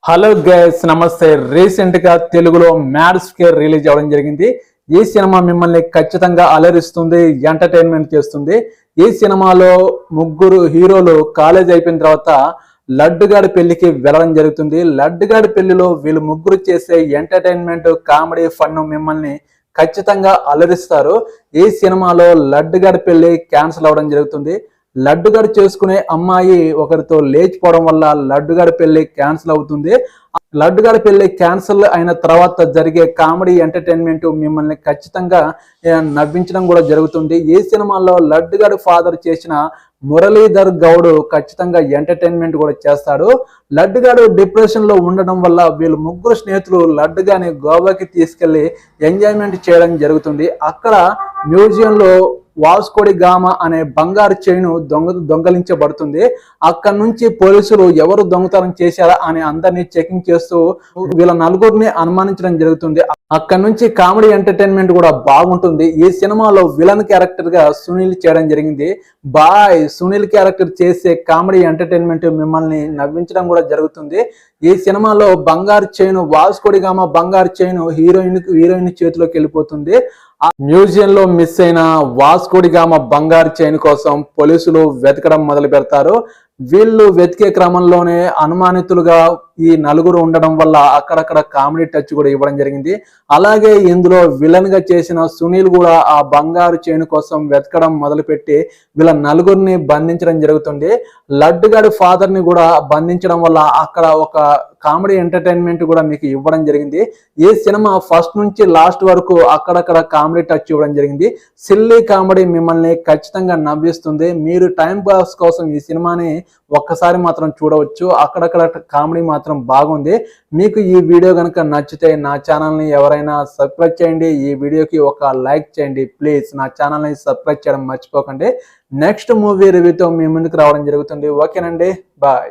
Hello guys, నమస్తే. Recent గా తెలుగులో మ్యాడ్ స్కేర్ రిలీజ్ అవ్వడం జరిగింది. ఈ సినిమా మిమ్మల్ని ఖచ్చితంగా అలరిస్తుంది, ఎంటర్టైన్మెంట్ చేస్తుంది. ఈ సినిమాలో ముగ్గురు హీరోలు కాలేజ్ అయిపోయిన తర్వాత లడ్డుగాడి పెళ్లికి వెళ్ళడం జరుగుతుంది. లడ్డుగాడి పెళ్లిలో వీళ్ళు ముగ్గురు చేసే ఎంటర్టైన్మెంట్, కామెడీ, ఫన్ మిమ్మల్ని ఖచ్చితంగా అలరిస్తారు. ఈ సినిమాలో లడ్డుగాడి పెళ్లి క్యాన్సిల్ అవ్వడం జరుగుతుంది. లడ్డుగాడు చేసుకునే అమ్మాయి ఒకరితో లేచిపోవడం వల్ల లడ్డుగాడి పెళ్లి క్యాన్సిల్ అవుతుంది. లడ్డుగాడి పెళ్లి క్యాన్సిల్ అయిన తర్వాత జరిగే కామెడీ, ఎంటర్టైన్మెంట్ మిమ్మల్ని ఖచ్చితంగా నవ్వించడం కూడా జరుగుతుంది. ఈ సినిమాలో లడ్డుగాడి ఫాదర్ చేసిన మురళీధర్ గౌడ్ ఖచ్చితంగా ఎంటర్టైన్మెంట్ కూడా చేస్తాడు. లడ్డుగాడు డిప్రెషన్ లో ఉండడం వల్ల వీళ్ళు ముగ్గురు స్నేహితులు లడ్డుగాని గోవాకి తీసుకెళ్లి ఎంజాయ్మెంట్ చేయడం జరుగుతుంది. అక్కడ మ్యూజియంలో వాస్కోడి గామా అనే బంగారు చైను దొంగలించబడుతుంది. అక్కడ నుంచి పోలీసులు ఎవరు దొంగతనం చేశారా అని అందరినీ చెకింగ్ చేస్తూ వీళ్ళ నలుగురిని అనుమానించడం జరుగుతుంది. అక్కడ నుంచి కామెడీ, ఎంటర్టైన్మెంట్ కూడా బాగుంటుంది. ఈ సినిమాలో విలన్ క్యారెక్టర్ గా సునీల్ చేయడం జరిగింది. సునీల్ క్యారెక్టర్ చేసే కామెడీ, ఎంటర్టైన్మెంట్ మిమ్మల్ని నవ్వించడం కూడా జరుగుతుంది. ఈ సినిమాలో బంగారు చైను, వాస్కోడి గామా బంగారు చైను హీరోయిన్ చేతిలోకి వెళ్ళిపోతుంది. ఆ మ్యూజియం లో మిస్ అయిన వాస్కోడి గామా బంగారు చైన్ కోసం పోలీసులు వెతకడం మొదలు పెడతారు. వీళ్ళు వెతికే క్రమంలోనే అనుమానితులుగా ఈ నలుగురు ఉండడం వల్ల అక్కడక్కడ కామెడీ టచ్ కూడా ఇవ్వడం జరిగింది. అలాగే ఇందులో విలన్ గా చేసిన సునీల్ కూడా ఆ బంగారు చైన్ కోసం వెతకడం మొదలుపెట్టి వీళ్ళ నలుగురిని బంధించడం జరుగుతుంది. లడ్డుగాడి ఫాదర్ ని కూడా బంధించడం వల్ల అక్కడ ఒక కామెడీ, ఎంటర్టైన్మెంట్ కూడా మీకు ఇవ్వడం జరిగింది. ఈ సినిమా ఫస్ట్ నుంచి లాస్ట్ వరకు అక్కడక్కడ కామెడీ టచ్ ఇవ్వడం జరిగింది. సిల్లీ కామెడీ మిమ్మల్ని ఖచ్చితంగా నవ్విస్తుంది. మీరు టైం పాస్ కోసం ఈ సినిమాని ఒక్కసారి మాత్రం చూడవచ్చు. అక్కడక్కడ కామెడీ మాత్రం బాగుంది. మీకు ఈ వీడియో కనుక నచ్చితే నా ఛానల్ని ఎవరైనా సబ్స్క్రైబ్ చేయండి. ఈ వీడియోకి ఒక లైక్ చేయండి ప్లీజ్. నా ఛానల్ని సబ్స్క్రైబ్ చేయడం మర్చిపోకండి. నెక్స్ట్ మూవీ రివ్యూతో మీ ముందుకు రావడం జరుగుతుంది. ఓకేనండి, బాయ్.